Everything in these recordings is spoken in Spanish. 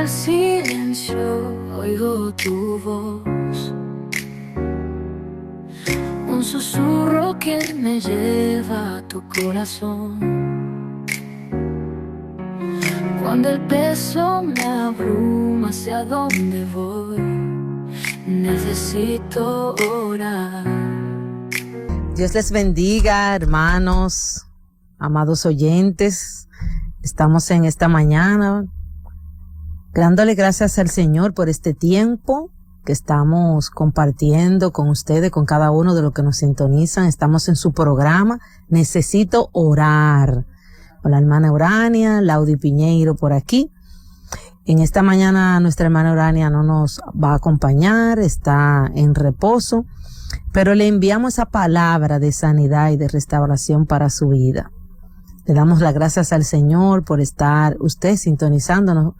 silencio oigo tu voz, un susurro que me lleva a tu corazón. Cuando el peso me abruma, hacia dónde voy, necesito orar. Dios les bendiga, hermanos, amados oyentes. Estamos en esta mañana dándole gracias al Señor por este tiempo que estamos compartiendo con ustedes, con cada uno de los que nos sintonizan. Estamos en su programa Necesito Orar, con la hermana Urania, Laudi Piñeiro por aquí. En esta mañana nuestra hermana Urania no nos va a acompañar, está en reposo, pero le enviamos esa palabra de sanidad y de restauración para su vida. Le damos las gracias al Señor por estar usted sintonizándonos.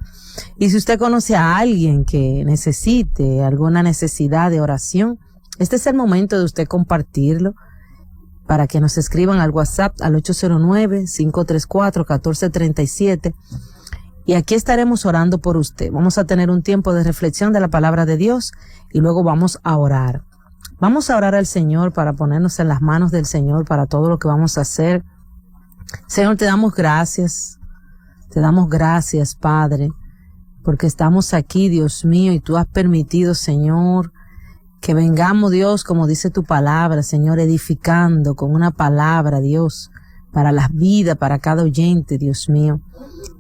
Y si usted conoce a alguien que necesite alguna necesidad de oración, este es el momento de usted compartirlo para que nos escriban al WhatsApp al 809-534-1437. Y aquí estaremos orando por usted. Vamos a tener un tiempo de reflexión de la palabra de Dios y luego vamos a orar. Vamos a orar al Señor para ponernos en las manos del Señor para todo lo que vamos a hacer. Señor, te damos gracias, Padre, porque estamos aquí, Dios mío, y tú has permitido, Señor, que vengamos, Dios, como dice tu palabra, Señor, edificando con una palabra, Dios, para las vidas, para cada oyente, Dios mío.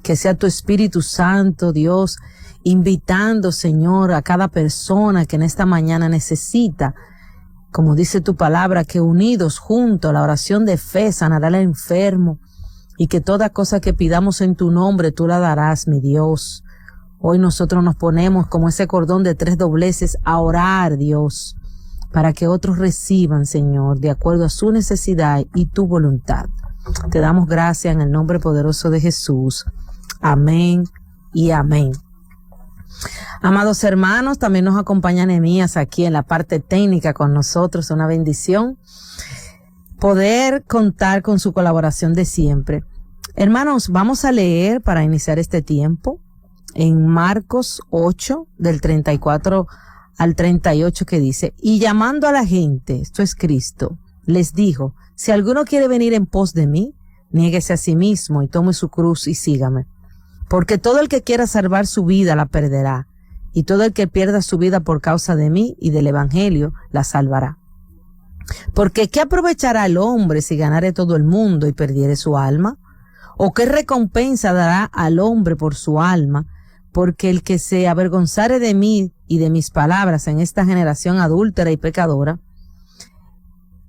Que sea tu Espíritu Santo, Dios, invitando, Señor, a cada persona que en esta mañana necesita, como dice tu palabra, que unidos juntos la oración de fe sanará al enfermo y que toda cosa que pidamos en tu nombre tú la darás, mi Dios. Hoy nosotros nos ponemos como ese cordón de 3 dobleces a orar, Dios, para que otros reciban, Señor, de acuerdo a su necesidad y tu voluntad. Te damos gracias en el nombre poderoso de Jesús. Amén y amén. Amados hermanos, también nos acompaña Nehemías aquí en la parte técnica con nosotros. Una bendición poder contar con su colaboración de siempre. Hermanos, vamos a leer para iniciar este tiempo en Marcos 8 del 34 al 38 que dice: y llamando a la gente, esto es Cristo, les dijo: si alguno quiere venir en pos de mí, niéguese a sí mismo y tome su cruz y sígame. Porque todo el que quiera salvar su vida la perderá, y todo el que pierda su vida por causa de mí y del evangelio la salvará. Porque ¿qué aprovechará el hombre si ganare todo el mundo y perdiere su alma? ¿O qué recompensa dará al hombre por su alma? Porque el que se avergonzare de mí y de mis palabras en esta generación adúltera y pecadora,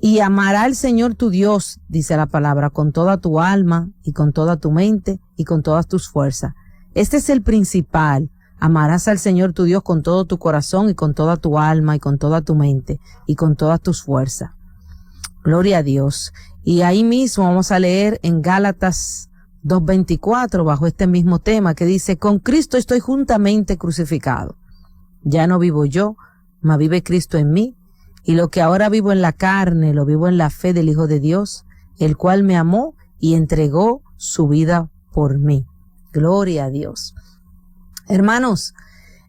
y amará al Señor tu Dios, dice la palabra, con toda tu alma y con toda tu mente y con todas tus fuerzas. Este es el principal. Amarás al Señor tu Dios con todo tu corazón y con toda tu alma y con toda tu mente y con todas tus fuerzas. Gloria a Dios. Y ahí mismo vamos a leer en Gálatas 2:24 bajo este mismo tema que dice: con Cristo estoy juntamente crucificado. Ya no vivo yo, mas vive Cristo en mí. Y lo que ahora vivo en la carne, lo vivo en la fe del Hijo de Dios, el cual me amó y entregó su vida por mí. Gloria a Dios. Hermanos,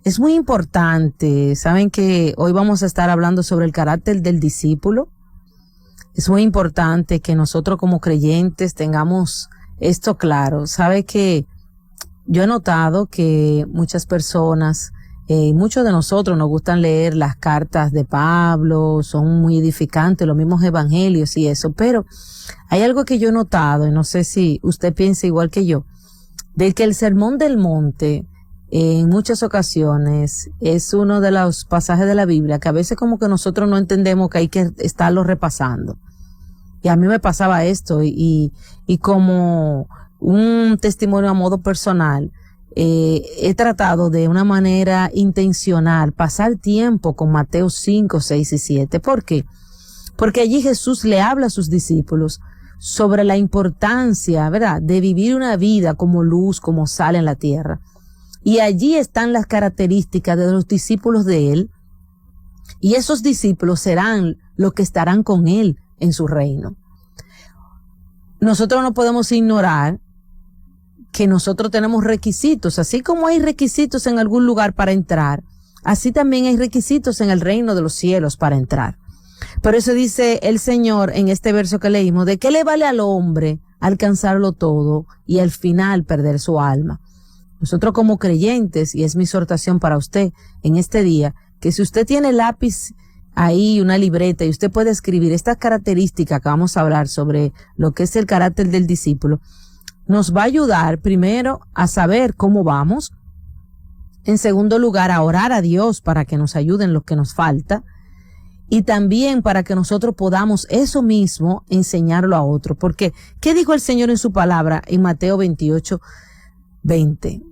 es muy importante, saben que hoy vamos a estar hablando sobre el carácter del discípulo. Es muy importante que nosotros como creyentes tengamos esto claro. Sabe que yo he notado que muchas personas, muchos de nosotros nos gustan leer las cartas de Pablo, son muy edificantes, los mismos evangelios y eso, pero hay algo que yo he notado, y no sé si usted piensa igual que yo, de que el Sermón del Monte en muchas ocasiones es uno de los pasajes de la Biblia que a veces como que nosotros no entendemos que hay que estarlo repasando. Y a mí me pasaba esto y como un testimonio a modo personal, he tratado de una manera intencional pasar tiempo con Mateo 5, 6 y 7. ¿Por qué? Porque allí Jesús le habla a sus discípulos sobre la importancia, ¿verdad?, de vivir una vida como luz, como sal en la tierra. Y allí están las características de los discípulos de él. Y esos discípulos serán los que estarán con él en su reino. Nosotros no podemos ignorar que nosotros tenemos requisitos, así como hay requisitos en algún lugar para entrar, así también hay requisitos en el reino de los cielos para entrar. Por eso dice el Señor en este verso que leímos, ¿de qué le vale al hombre alcanzarlo todo y al final perder su alma? Nosotros como creyentes, y es mi exhortación para usted en este día, que si usted tiene lápiz ahí, una libreta, y usted puede escribir estas características que vamos a hablar sobre lo que es el carácter del discípulo, nos va a ayudar primero a saber cómo vamos, en segundo lugar a orar a Dios para que nos ayude en lo que nos falta, y también para que nosotros podamos eso mismo enseñarlo a otro. Porque, ¿qué dijo el Señor en su palabra en Mateo 28:20?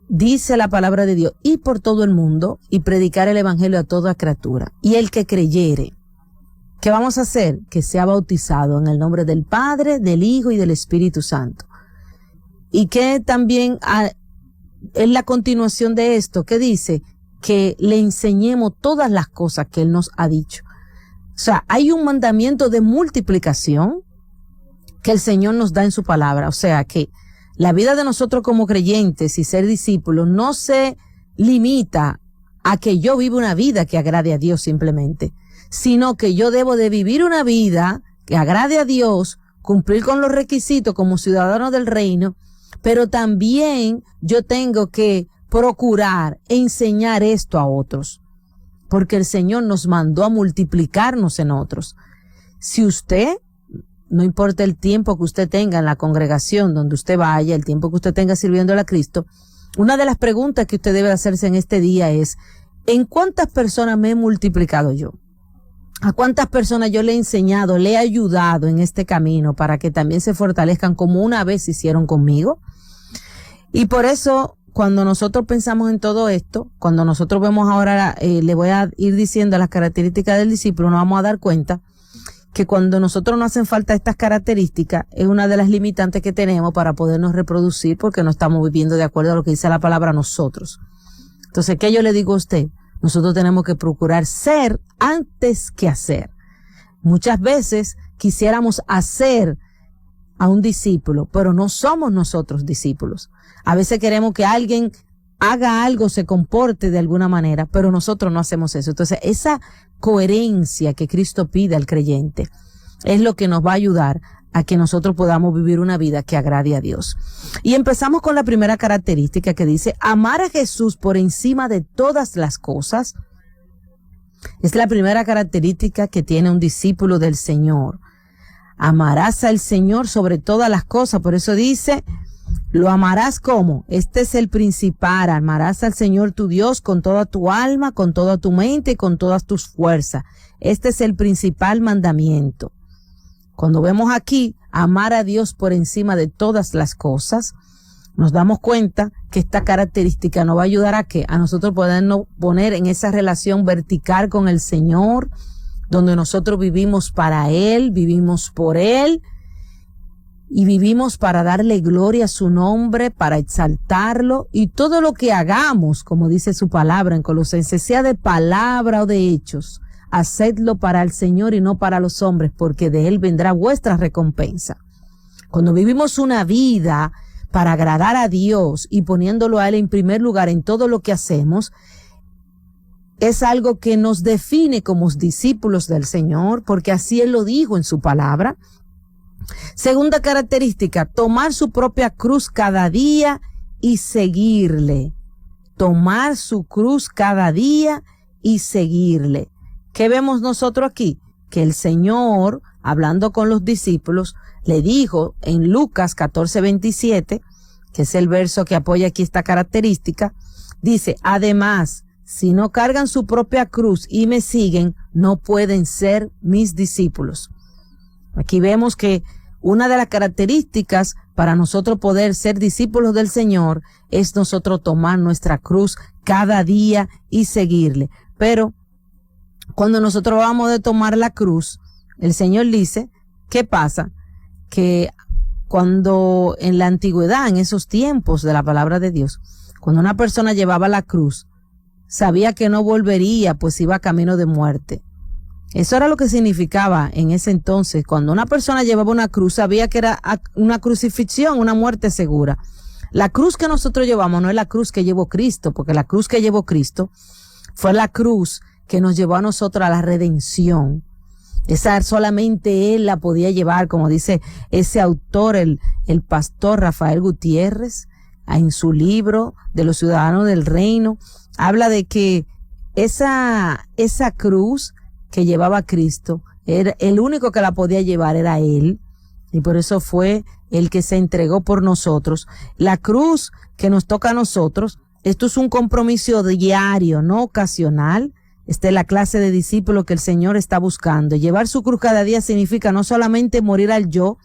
Dice la palabra de Dios, ir por todo el mundo y predicar el evangelio a toda criatura. Y el que creyere, ¿qué vamos a hacer? Que sea bautizado en el nombre del Padre, del Hijo y del Espíritu Santo. Y que también en la continuación de esto, que dice que le enseñemos todas las cosas que Él nos ha dicho. O sea, hay un mandamiento de multiplicación que el Señor nos da en su palabra. O sea, que la vida de nosotros como creyentes y ser discípulos no se limita a que yo viva una vida que agrade a Dios simplemente, sino que yo debo de vivir una vida que agrade a Dios, cumplir con los requisitos como ciudadano del reino, pero también yo tengo que procurar enseñar esto a otros, porque el Señor nos mandó a multiplicarnos en otros. Si usted, no importa el tiempo que usted tenga en la congregación donde usted vaya, el tiempo que usted tenga sirviéndole a Cristo, una de las preguntas que usted debe hacerse en este día es, ¿en cuántas personas me he multiplicado yo? ¿A cuántas personas yo le he enseñado, le he ayudado en este camino para que también se fortalezcan como una vez hicieron conmigo? Y por eso, cuando nosotros pensamos en todo esto, cuando nosotros vemos ahora, le voy a ir diciendo las características del discípulo, nos vamos a dar cuenta que cuando nosotros nos hacen falta estas características, es una de las limitantes que tenemos para podernos reproducir, porque no estamos viviendo de acuerdo a lo que dice la palabra nosotros. Entonces, ¿qué yo le digo a usted? Nosotros tenemos que procurar ser antes que hacer. Muchas veces quisiéramos hacer a un discípulo, pero no somos nosotros discípulos. A veces queremos que alguien haga algo, se comporte de alguna manera, pero nosotros no hacemos eso. Entonces, esa coherencia que Cristo pide al creyente es lo que nos va a ayudar a que nosotros podamos vivir una vida que agrade a Dios. Y empezamos con la primera característica que dice, amar a Jesús por encima de todas las cosas. Es la primera característica que tiene un discípulo del Señor. Amarás al Señor sobre todas las cosas. Por eso dice, lo amarás como. Este es el principal. Amarás al Señor tu Dios con toda tu alma, con toda tu mente y con todas tus fuerzas. Este es el principal mandamiento. Cuando vemos aquí, amar a Dios por encima de todas las cosas, nos damos cuenta que esta característica nos va a ayudar a ¿qué? A nosotros podernos poner en esa relación vertical con el Señor, donde nosotros vivimos para Él, vivimos por Él, y vivimos para darle gloria a su nombre, para exaltarlo, y todo lo que hagamos, como dice su palabra en Colosenses, sea de palabra o de hechos, hacedlo para el Señor y no para los hombres, porque de Él vendrá vuestra recompensa. Cuando vivimos una vida para agradar a Dios y poniéndolo a Él en primer lugar en todo lo que hacemos, es algo que nos define como discípulos del Señor, porque así Él lo dijo en su palabra. Segunda característica, tomar su propia cruz cada día y seguirle. Tomar su cruz cada día y seguirle. ¿Qué vemos nosotros aquí? Que el Señor, hablando con los discípulos, le dijo en Lucas 14:27, que es el verso que apoya aquí esta característica, dice, además, si no cargan su propia cruz y me siguen, no pueden ser mis discípulos. Aquí vemos que una de las características para nosotros poder ser discípulos del Señor es nosotros tomar nuestra cruz cada día y seguirle. Pero cuando nosotros vamos a tomar la cruz, el Señor dice, ¿qué pasa? Que cuando en la antigüedad, en esos tiempos de la palabra de Dios, cuando una persona llevaba la cruz, sabía que no volvería, pues iba camino de muerte. Eso era lo que significaba en ese entonces. Cuando una persona llevaba una cruz, sabía que era una crucifixión, una muerte segura. La cruz que nosotros llevamos no es la cruz que llevó Cristo, porque la cruz que llevó Cristo fue la cruz que nos llevó a nosotros a la redención. Esa solamente Él la podía llevar, como dice ese autor, el pastor Rafael Gutiérrez, en su libro de los ciudadanos del reino, habla de que esa cruz que llevaba Cristo, era el único que la podía llevar era Él, y por eso fue el que se entregó por nosotros. La cruz que nos toca a nosotros, esto es un compromiso diario, no ocasional. Esta es la clase de discípulo que el Señor está buscando. Llevar su cruz cada día significa no solamente morir al yo,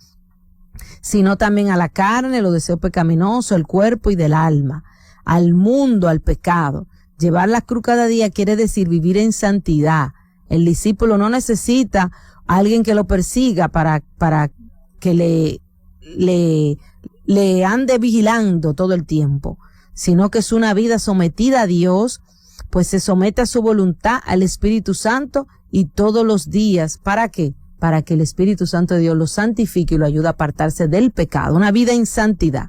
sino también a la carne, los deseos pecaminosos, el cuerpo y del alma, al mundo, al pecado. Llevar la cruz cada día quiere decir vivir en santidad. El discípulo no necesita a alguien que lo persiga para que le ande vigilando todo el tiempo, sino que es una vida sometida a Dios, pues se somete a su voluntad, al Espíritu Santo, y todos los días, ¿para qué? Para que el Espíritu Santo de Dios lo santifique y lo ayude a apartarse del pecado. Una vida en santidad.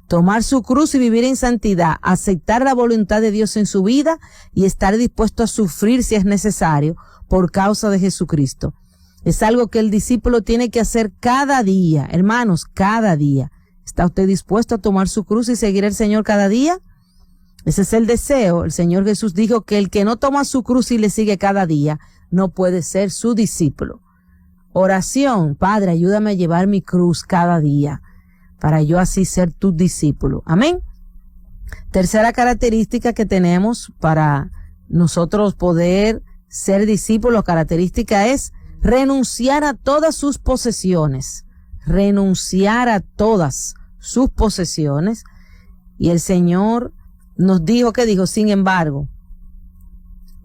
Tomar su cruz y vivir en santidad, aceptar la voluntad de Dios en su vida y estar dispuesto a sufrir si es necesario por causa de Jesucristo. Es algo que el discípulo tiene que hacer cada día, hermanos, cada día. ¿Está usted dispuesto a tomar su cruz y seguir al Señor cada día? Ese es el deseo. El Señor Jesús dijo que el que no toma su cruz y le sigue cada día no puede ser su discípulo. Oración: Padre, ayúdame a llevar mi cruz cada día para yo así ser tu discípulo. Amén. Tercera característica que tenemos para nosotros poder ser discípulos, característica es renunciar a todas sus posesiones. Renunciar a todas sus posesiones. Y el Señor nos dijo, ¿qué dijo? Sin embargo,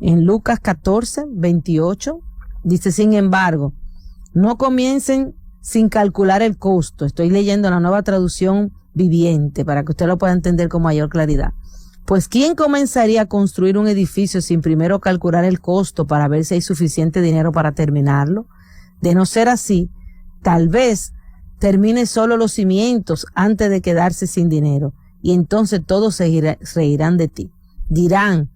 en Lucas 14, 28, dice, sin embargo, no comiencen sin calcular el costo. Estoy leyendo la Nueva Traducción Viviente para que usted lo pueda entender con mayor claridad. Pues ¿quién comenzaría a construir un edificio sin primero calcular el costo para ver si hay suficiente dinero para terminarlo? De no ser así, tal vez termine solo los cimientos antes de quedarse sin dinero. Y entonces todos se reirán de ti. Dirán,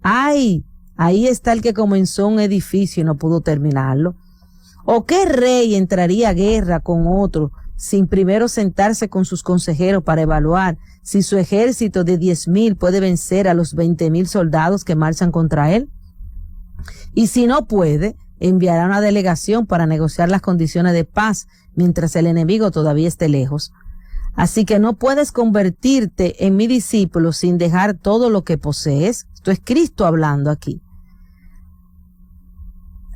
¡ay! Ahí está el que comenzó un edificio y no pudo terminarlo. ¿O qué rey entraría a guerra con otro sin primero sentarse con sus consejeros para evaluar si su ejército de 10,000 puede vencer a los 20,000 soldados que marchan contra él? Y si no puede, enviará una delegación para negociar las condiciones de paz mientras el enemigo todavía esté lejos. Así que no puedes convertirte en mi discípulo sin dejar todo lo que posees. Esto es Cristo hablando aquí.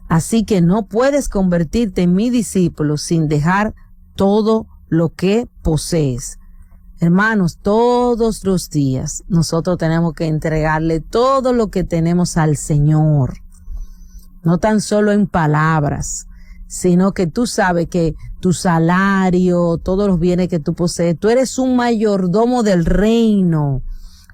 Así que no puedes convertirte en mi discípulo sin dejar todo lo que posees. Hermanos, todos los días nosotros tenemos que entregarle todo lo que tenemos al Señor. No tan solo en palabras, sino que tú sabes que tu salario, todos los bienes que tú posees, tú eres un mayordomo del reino.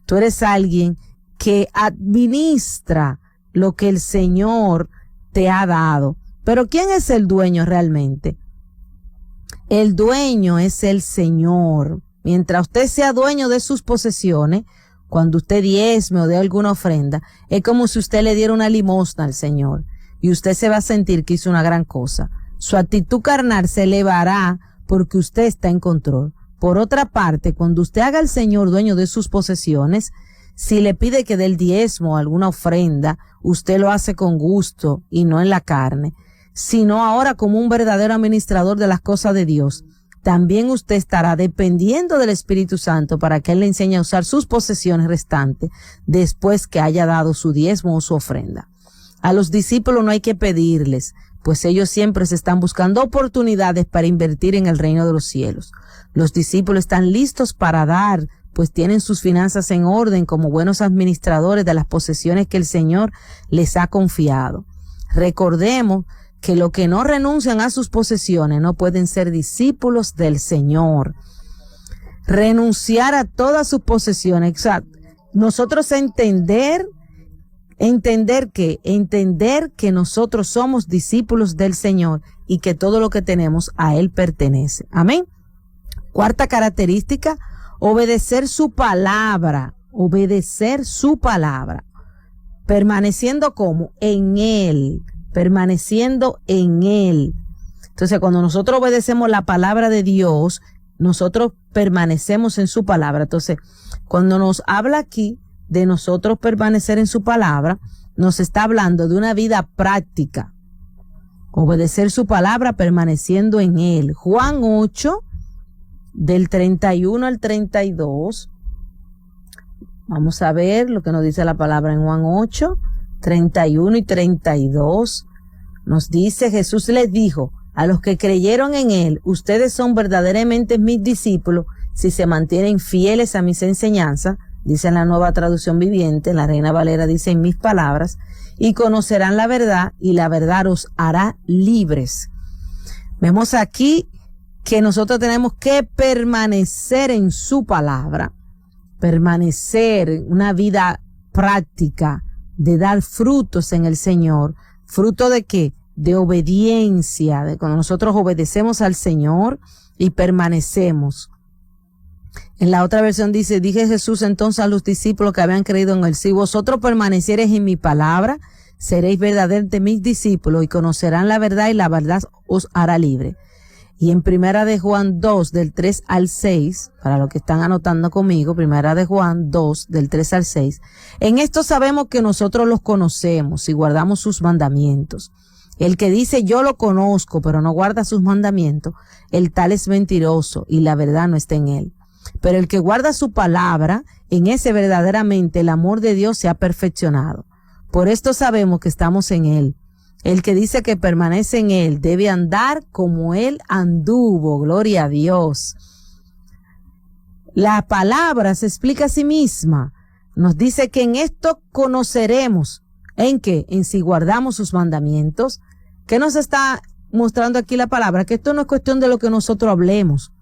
Tú eres alguien que administra lo que el Señor te ha dado. Pero ¿quién es el dueño realmente? El dueño es el Señor. Mientras usted sea dueño de sus posesiones, cuando usted diezme o dé alguna ofrenda, es como si usted le diera una limosna al Señor. Y usted se va a sentir que hizo una gran cosa. Su actitud carnal se elevará porque usted está en control. Por otra parte, cuando usted haga al Señor dueño de sus posesiones, si le pide que dé el diezmo o alguna ofrenda, usted lo hace con gusto y no en la carne, sino ahora como un verdadero administrador de las cosas de Dios. También usted estará dependiendo del Espíritu Santo para que Él le enseñe a usar sus posesiones restantes después que haya dado su diezmo o su ofrenda. A los discípulos no hay que pedirles, pues ellos siempre se están buscando oportunidades para invertir en el reino de los cielos. Los discípulos están listos para dar, pues tienen sus finanzas en orden como buenos administradores de las posesiones que el Señor les ha confiado. Recordemos que los que no renuncian a sus posesiones no pueden ser discípulos del Señor. Renunciar a todas sus posesiones. Exacto. Nosotros entender Entender que nosotros somos discípulos del Señor y que todo lo que tenemos a Él pertenece. Amén. Cuarta característica, obedecer su palabra. Obedecer su palabra. Permaneciendo como en Él. Permaneciendo en Él. Entonces, cuando nosotros obedecemos la palabra de Dios, nosotros permanecemos en su palabra. Entonces, cuando nos habla aquí de nosotros permanecer en su palabra, nos está hablando de una vida práctica. Obedecer su palabra permaneciendo en Él. Juan 8, del 31 al 32. Vamos a ver lo que nos dice la palabra en Juan 8, 31 y 32. Nos dice, Jesús les dijo, a los que creyeron en Él, ustedes son verdaderamente mis discípulos si se mantienen fieles a mis enseñanzas, dice en la Nueva Traducción Viviente, en la Reina Valera dice en mis palabras, y conocerán la verdad y la verdad os hará libres. Vemos aquí que nosotros tenemos que permanecer en su palabra, permanecer una vida práctica de dar frutos en el Señor. ¿Fruto de qué? De obediencia, de cuando nosotros obedecemos al Señor y permanecemos. En la otra versión dice, dije Jesús entonces a los discípulos que habían creído en Él, si vosotros permaneciereis en mi palabra, seréis verdaderamente mis discípulos y conocerán la verdad y la verdad os hará libre. Y en Primera de Juan 2, del 3 al 6, para los que están anotando conmigo, Primera de Juan 2, del 3 al 6, en esto sabemos que nosotros los conocemos y guardamos sus mandamientos. El que dice yo lo conozco, pero no guarda sus mandamientos, el tal es mentiroso y la verdad no está en él. Pero el que guarda su palabra, en ese verdaderamente el amor de Dios se ha perfeccionado. Por esto sabemos que estamos en él. El que dice que permanece en él debe andar como él anduvo. Gloria a Dios. La palabra se explica a sí misma. Nos dice que en esto conoceremos. ¿En qué? En si guardamos sus mandamientos. ¿Qué nos está mostrando aquí la palabra? Que esto no es cuestión de lo que nosotros hablemos.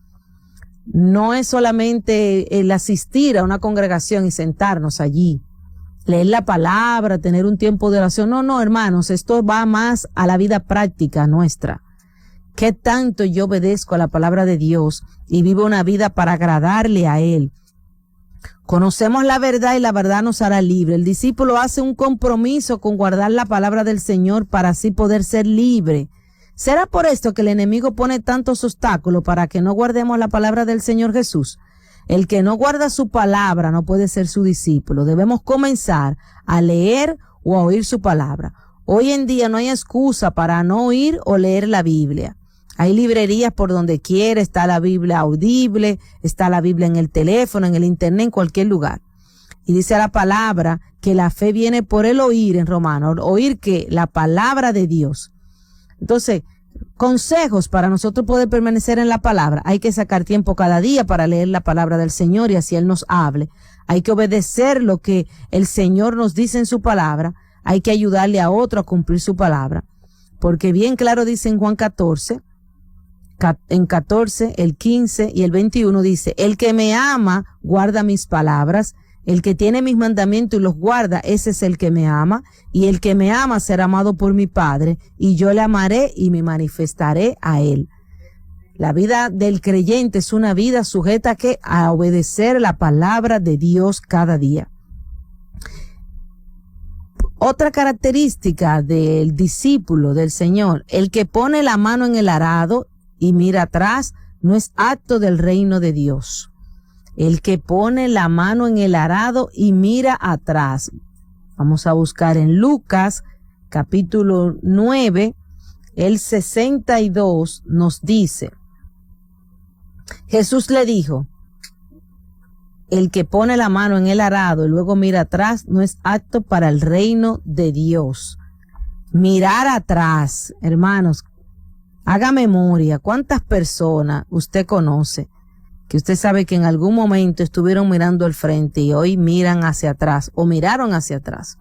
No es solamente el asistir a una congregación y sentarnos allí, leer la palabra, tener un tiempo de oración. No, hermanos, esto va más a la vida práctica nuestra. ¿Qué tanto yo obedezco a la palabra de Dios y vivo una vida para agradarle a Él? Conocemos la verdad y la verdad nos hará libre. El discípulo hace un compromiso con guardar la palabra del Señor para así poder ser libre. ¿Será por esto que el enemigo pone tantos obstáculos para que no guardemos la palabra del Señor Jesús? El que no guarda su palabra no puede ser su discípulo. Debemos comenzar a leer o a oír su palabra. Hoy en día no hay excusa para no oír o leer la Biblia. Hay librerías por donde quiera, está la Biblia audible, está la Biblia en el teléfono, en el internet, en cualquier lugar. Y dice la palabra que la fe viene por el oír en Romanos, oír que la palabra de Dios. Entonces, consejos para nosotros poder permanecer en la palabra. Hay que sacar tiempo cada día para leer la palabra del Señor y así Él nos hable. Hay que obedecer lo que el Señor nos dice en su palabra. Hay que ayudarle a otro a cumplir su palabra. Porque bien claro dice en Juan 14, en 14, el 15 y el 21 dice, el que me ama guarda mis palabras, el que tiene mis mandamientos y los guarda, ese es el que me ama, y el que me ama será amado por mi Padre, y yo le amaré y me manifestaré a él. La vida del creyente es una vida sujeta a obedecer la palabra de Dios cada día. Otra característica del discípulo del Señor, el que pone la mano en el arado y mira atrás, no es apto del reino de Dios. El que pone la mano en el arado y mira atrás. Vamos a buscar en Lucas, capítulo 9, el 62 nos dice, Jesús le dijo, el que pone la mano en el arado y luego mira atrás no es apto para el reino de Dios. Mirar atrás, hermanos, haga memoria, ¿cuántas personas usted conoce que usted sabe que en algún momento estuvieron mirando al frente y hoy miran hacia atrás o miraron hacia atrás?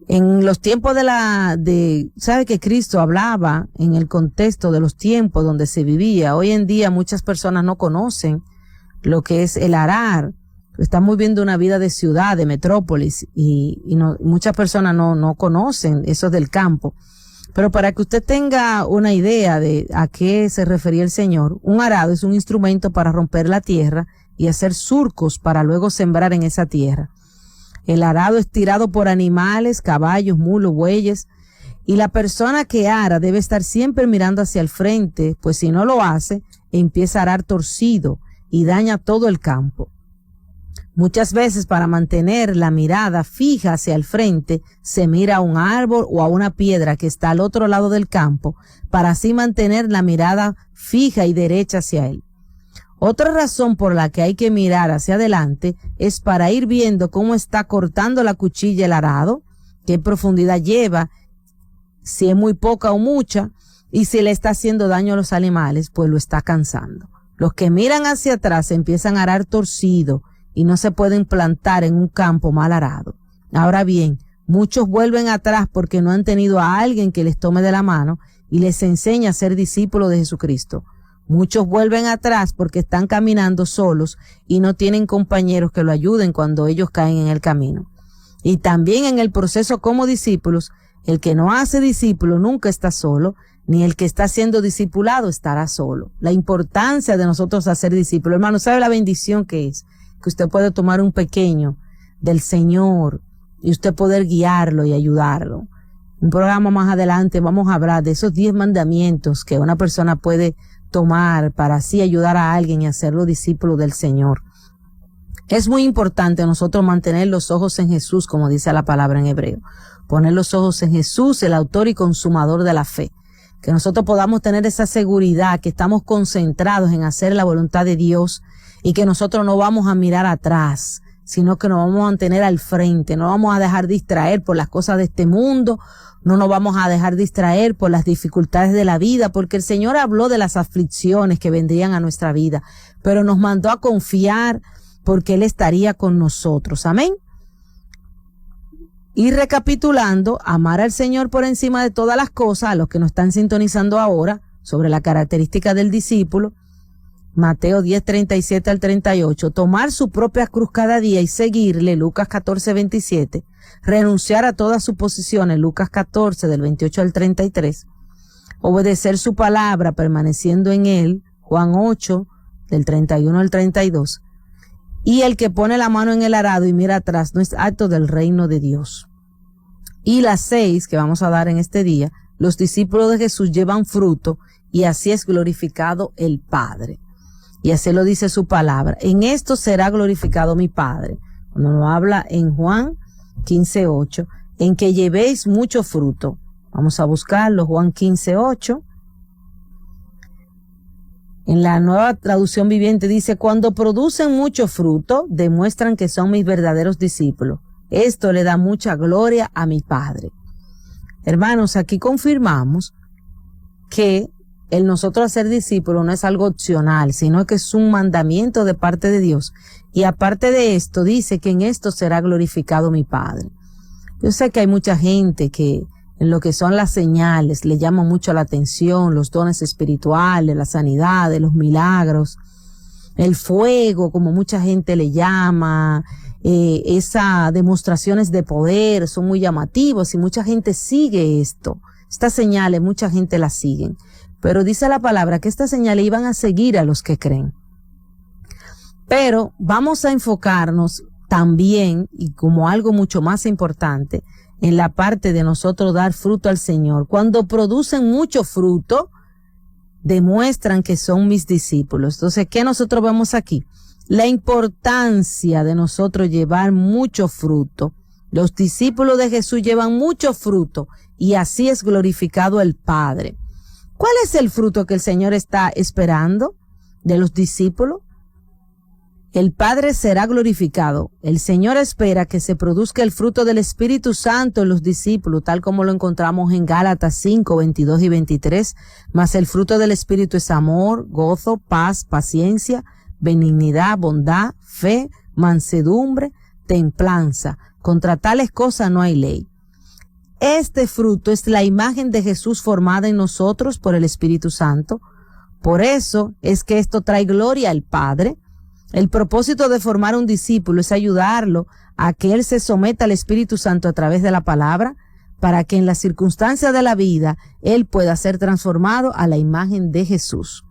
En los tiempos sabe que Cristo hablaba en el contexto de los tiempos donde se vivía. Hoy en día muchas personas no conocen lo que es el arar, Estamos viviendo una vida de ciudad, de metrópolis, y muchas personas no conocen eso del campo. Pero para que usted tenga una idea de a qué se refería el Señor, un arado es un instrumento para romper la tierra y hacer surcos para luego sembrar en esa tierra. El arado es tirado por animales, caballos, mulos, bueyes, y la persona que ara debe estar siempre mirando hacia el frente, pues si no lo hace, empieza a arar torcido y daña todo el campo. Muchas veces, para mantener la mirada fija hacia el frente, se mira a un árbol o a una piedra que está al otro lado del campo, para así mantener la mirada fija y derecha hacia él. Otra razón por la que hay que mirar hacia adelante es para ir viendo cómo está cortando la cuchilla el arado, qué profundidad lleva, si es muy poca o mucha, y si le está haciendo daño a los animales, pues lo está cansando. Los que miran hacia atrás empiezan a arar torcido y no se pueden plantar en un campo mal arado. Ahora bien, muchos vuelven atrás porque no han tenido a alguien que les tome de la mano y les enseñe a ser discípulos de Jesucristo. Muchos vuelven atrás porque están caminando solos y no tienen compañeros que lo ayuden cuando ellos caen en el camino. Y también en el proceso como discípulos, el que no hace discípulo nunca está solo, ni el que está siendo discipulado estará solo. La importancia de nosotros hacer discípulos. Hermano, ¿sabe la bendición que es? Que usted puede tomar un pequeño del Señor y usted poder guiarlo y ayudarlo. Un programa más adelante vamos a hablar de esos 10 mandamientos que una persona puede tomar para así ayudar a alguien y hacerlo discípulo del Señor. Es muy importante nosotros mantener los ojos en Jesús, como dice la palabra en hebreo. Poner los ojos en Jesús, el autor y consumador de la fe. Que nosotros podamos tener esa seguridad, que estamos concentrados en hacer la voluntad de Dios y que nosotros no vamos a mirar atrás, sino que nos vamos a mantener al frente, no vamos a dejar distraer por las cosas de este mundo, no nos vamos a dejar distraer por las dificultades de la vida, porque el Señor habló de las aflicciones que vendrían a nuestra vida, pero nos mandó a confiar porque Él estaría con nosotros. Amén. Y recapitulando, amar al Señor por encima de todas las cosas, a los que nos están sintonizando ahora, sobre la característica del discípulo, Mateo 10, 37 al 38, tomar su propia cruz cada día y seguirle, Lucas 14, 27, renunciar a todas sus posiciones, Lucas 14, del 28 al 33, obedecer su palabra permaneciendo en él, Juan 8, del 31 al 32, y el que pone la mano en el arado y mira atrás no es apto del reino de Dios. Y las 6 que vamos a dar en este día, los discípulos de Jesús llevan fruto y así es glorificado el Padre. Y así lo dice su palabra. En esto será glorificado mi Padre. Cuando nos habla en Juan 15:8, en que llevéis mucho fruto. Vamos a buscarlo, Juan 15:8. En la Nueva Traducción Viviente dice, cuando producen mucho fruto, demuestran que son mis verdaderos discípulos. Esto le da mucha gloria a mi Padre. Hermanos, aquí confirmamos que el nosotros hacer discípulos no es algo opcional, sino que es un mandamiento de parte de Dios. Y aparte de esto, dice que en esto será glorificado mi Padre. Yo sé que hay mucha gente que en lo que son las señales le llama mucho la atención, los dones espirituales, la sanidad, los milagros, el fuego, como mucha gente le llama, esas demostraciones de poder son muy llamativos y mucha gente sigue esto. Estas señales, mucha gente las sigue. Pero dice la palabra que estas señales iban a seguir a los que creen. Pero vamos a enfocarnos también, y como algo mucho más importante, en la parte de nosotros dar fruto al Señor. Cuando producen mucho fruto, demuestran que son mis discípulos. Entonces, ¿qué nosotros vemos aquí? La importancia de nosotros llevar mucho fruto. Los discípulos de Jesús llevan mucho fruto y así es glorificado el Padre. ¿Cuál es el fruto que el Señor está esperando de los discípulos? El Padre será glorificado. El Señor espera que se produzca el fruto del Espíritu Santo en los discípulos, tal como lo encontramos en Gálatas 5, 22 y 23. Mas el fruto del Espíritu es amor, gozo, paz, paciencia, benignidad, bondad, fe, mansedumbre, templanza. Contra tales cosas no hay ley. Este fruto es la imagen de Jesús formada en nosotros por el Espíritu Santo. Por eso es que esto trae gloria al Padre. El propósito de formar un discípulo es ayudarlo a que él se someta al Espíritu Santo a través de la palabra, para que en las circunstancias de la vida él pueda ser transformado a la imagen de Jesús.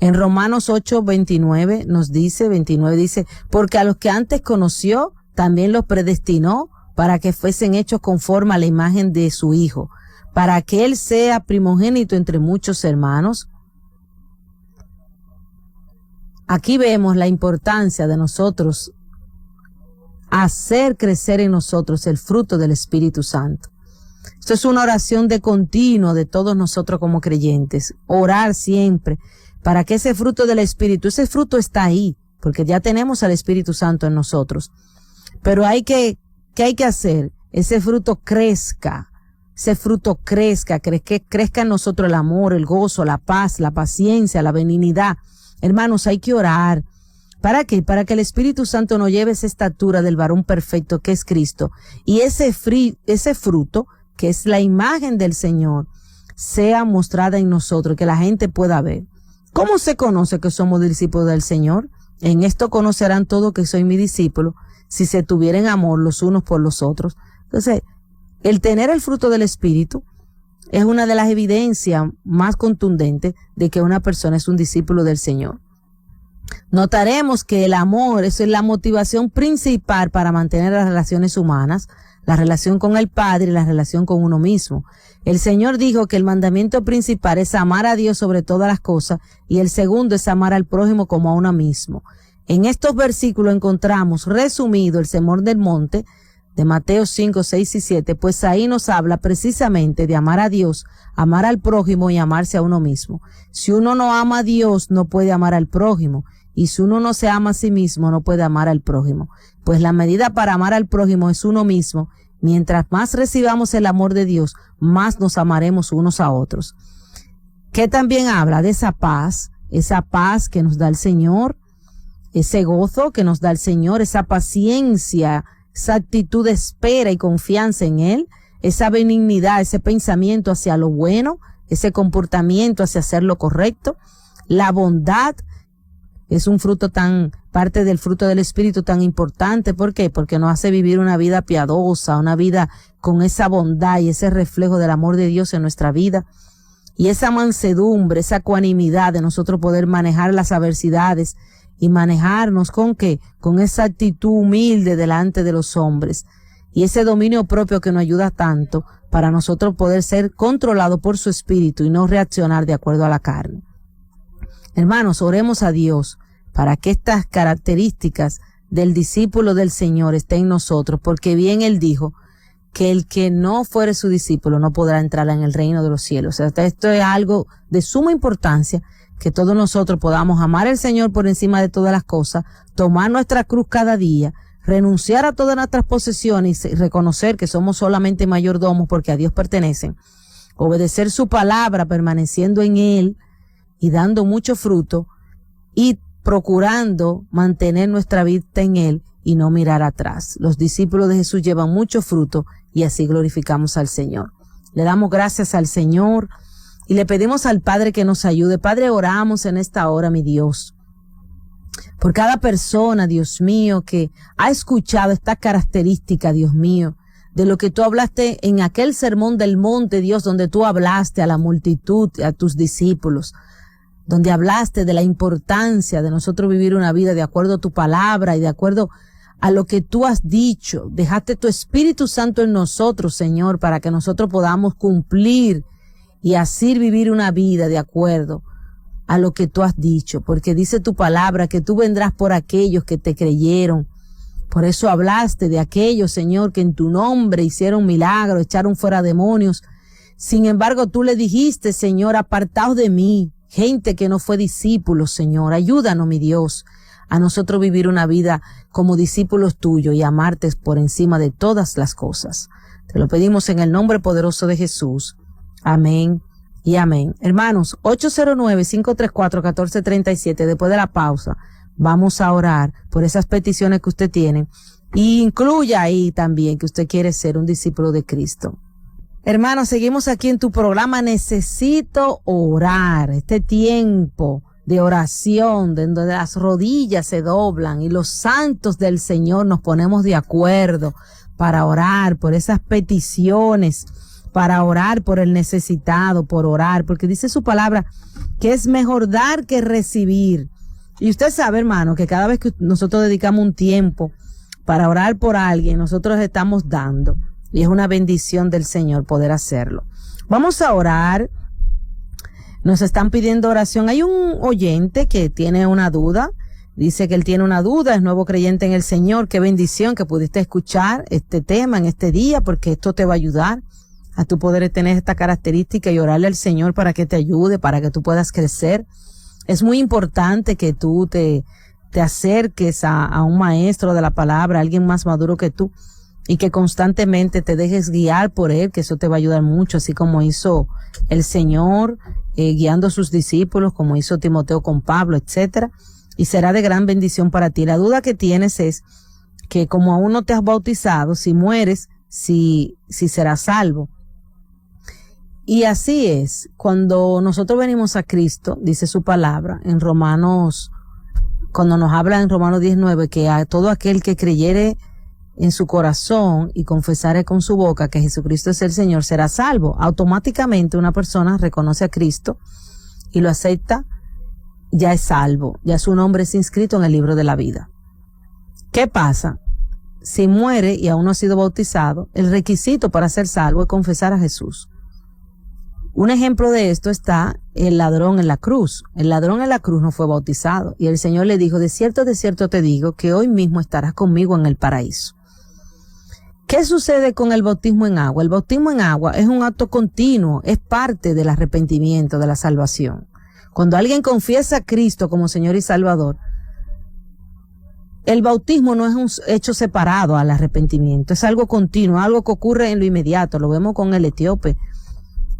En Romanos 8:29 nos dice, 29 dice, porque a los que antes conoció, también los predestinó para que fuesen hechos conforme a la imagen de su Hijo, para que él sea primogénito entre muchos hermanos. Aquí vemos la importancia de nosotros hacer crecer en nosotros el fruto del Espíritu Santo. Esto es una oración de continuo de todos nosotros como creyentes. Orar siempre para que ese fruto del Espíritu, ese fruto está ahí, porque ya tenemos al Espíritu Santo en nosotros. Pero ¿qué hay que hacer? Ese fruto crezca. Que crezca en nosotros el amor, el gozo, la paz, la paciencia, la benignidad. Hermanos, hay que orar. ¿Para qué? Para que el Espíritu Santo nos lleve esa estatura del varón perfecto que es Cristo. Y ese fruto, que es la imagen del Señor, sea mostrada en nosotros, que la gente pueda ver. ¿Cómo se conoce que somos discípulos del Señor? En esto conocerán todos que soy mi discípulo, si se tuvieren amor los unos por los otros. Entonces, el tener el fruto del Espíritu es una de las evidencias más contundentes de que una persona es un discípulo del Señor. Notaremos que el amor es la motivación principal para mantener las relaciones humanas, la relación con el Padre y la relación con uno mismo. El Señor dijo que el mandamiento principal es amar a Dios sobre todas las cosas y el segundo es amar al prójimo como a uno mismo. En estos versículos encontramos resumido el sermón del monte de Mateo 5, 6 y 7, pues ahí nos habla precisamente de amar a Dios, amar al prójimo y amarse a uno mismo. Si uno no ama a Dios, no puede amar al prójimo. Y si uno no se ama a sí mismo, no puede amar al prójimo. Pues la medida para amar al prójimo es uno mismo. Mientras más recibamos el amor de Dios, más nos amaremos unos a otros. Que también habla de esa paz que nos da el Señor, ese gozo que nos da el Señor, esa paciencia, esa actitud de espera y confianza en Él, esa benignidad, ese pensamiento hacia lo bueno, ese comportamiento hacia hacer lo correcto, la bondad. Es un fruto parte del fruto del Espíritu tan importante. ¿Por qué? Porque nos hace vivir una vida piadosa, una vida con esa bondad y ese reflejo del amor de Dios en nuestra vida. Y esa mansedumbre, esa ecuanimidad de nosotros poder manejar las adversidades y manejarnos ¿con qué? Con esa actitud humilde delante de los hombres. Y ese dominio propio que nos ayuda tanto para nosotros poder ser controlados por su Espíritu y no reaccionar de acuerdo a la carne. Hermanos, oremos a Dios para que estas características del discípulo del Señor estén en nosotros, porque bien Él dijo que el que no fuere su discípulo no podrá entrar en el reino de los cielos. O sea, esto es algo de suma importancia, que todos nosotros podamos amar al Señor por encima de todas las cosas, tomar nuestra cruz cada día, renunciar a todas nuestras posesiones y reconocer que somos solamente mayordomos porque a Dios pertenecen, obedecer su palabra permaneciendo en Él, y dando mucho fruto y procurando mantener nuestra vista en Él y no mirar atrás. Los discípulos de Jesús llevan mucho fruto y así glorificamos al Señor. Le damos gracias al Señor y le pedimos al Padre que nos ayude. Padre, oramos en esta hora, mi Dios, por cada persona, Dios mío, que ha escuchado esta característica, Dios mío, de lo que tú hablaste en aquel sermón del monte, Dios, donde tú hablaste a la multitud, a tus discípulos, donde hablaste de la importancia de nosotros vivir una vida de acuerdo a tu palabra y de acuerdo a lo que tú has dicho. Dejaste tu Espíritu Santo en nosotros, Señor, para que nosotros podamos cumplir y así vivir una vida de acuerdo a lo que tú has dicho, porque dice tu palabra que tú vendrás por aquellos que te creyeron. Por eso hablaste de aquellos, Señor, que en tu nombre hicieron milagros, echaron fuera demonios. Sin embargo, tú le dijiste, Señor, apartaos de mí, gente que no fue discípulos, Señor. Ayúdanos, mi Dios, a nosotros vivir una vida como discípulos tuyos y amarte por encima de todas las cosas. Te lo pedimos en el nombre poderoso de Jesús. Amén y amén. Hermanos, 809-534-1437, después de la pausa, vamos a orar por esas peticiones que usted tiene. Y incluya ahí también que usted quiere ser un discípulo de Cristo. Hermanos, seguimos aquí en tu programa Necesito Orar. Este tiempo de oración, donde las rodillas se doblan y los santos del Señor nos ponemos de acuerdo para orar por esas peticiones, para orar por el necesitado, por orar, porque dice su palabra que es mejor dar que recibir. Y usted sabe, hermano, que cada vez que nosotros dedicamos un tiempo para orar por alguien, nosotros estamos dando. Y es una bendición del Señor poder hacerlo. Vamos a orar. Nos están pidiendo oración. Hay un oyente que tiene una duda. Dice que él tiene una duda, es nuevo creyente en el Señor. Qué bendición que pudiste escuchar este tema en este día, porque esto te va a ayudar a tu poder tener esta característica y orarle al Señor para que te ayude, para que tú puedas crecer. Es muy importante que tú te acerques a un maestro de la palabra, a alguien más maduro que tú, y que constantemente te dejes guiar por él, que eso te va a ayudar mucho, así como hizo el Señor, guiando a sus discípulos, como hizo Timoteo con Pablo, etcétera, y será de gran bendición para ti. La duda que tienes es que como aún no te has bautizado, si mueres, si serás salvo. Y así es, cuando nosotros venimos a Cristo, dice su palabra en Romanos, cuando nos habla en Romanos 19, que a todo aquel que creyere en su corazón y confesare con su boca que Jesucristo es el Señor, será salvo. Automáticamente una persona reconoce a Cristo y lo acepta, ya es salvo, ya su nombre es inscrito en el libro de la vida. ¿Qué pasa? Si muere y aún no ha sido bautizado, el requisito para ser salvo es confesar a Jesús. Un ejemplo de esto está el ladrón en la cruz. El ladrón en la cruz no fue bautizado y el Señor le dijo, de cierto te digo que hoy mismo estarás conmigo en el paraíso. ¿Qué sucede con el bautismo en agua? El bautismo en agua es un acto continuo, es parte del arrepentimiento, de la salvación. Cuando alguien confiesa a Cristo como Señor y Salvador, el bautismo no es un hecho separado al arrepentimiento, es algo continuo, algo que ocurre en lo inmediato. Lo vemos con el etíope.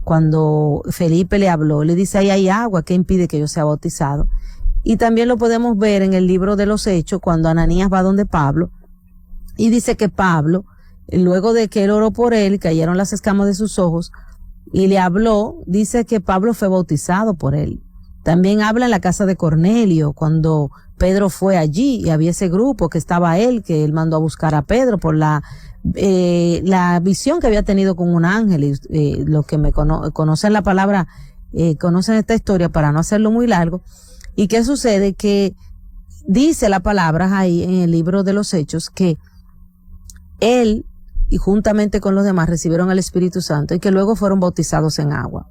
Cuando Felipe le habló, le dice, ahí hay agua, ¿qué impide que yo sea bautizado? Y también lo podemos ver en el libro de los Hechos, cuando Ananías va donde Pablo, y dice que Pablo, luego de que él oró por él, cayeron las escamas de sus ojos, y le habló, dice que Pablo fue bautizado por él. También habla en la casa de Cornelio, cuando Pedro fue allí, y había ese grupo que estaba él, que él mandó a buscar a Pedro por la visión que había tenido con un ángel. Y los que me conocen la palabra, conocen esta historia para no hacerlo muy largo. ¿Y qué sucede? Que dice la palabra ahí en el libro de los Hechos que él y juntamente con los demás recibieron el Espíritu Santo y que luego fueron bautizados en agua.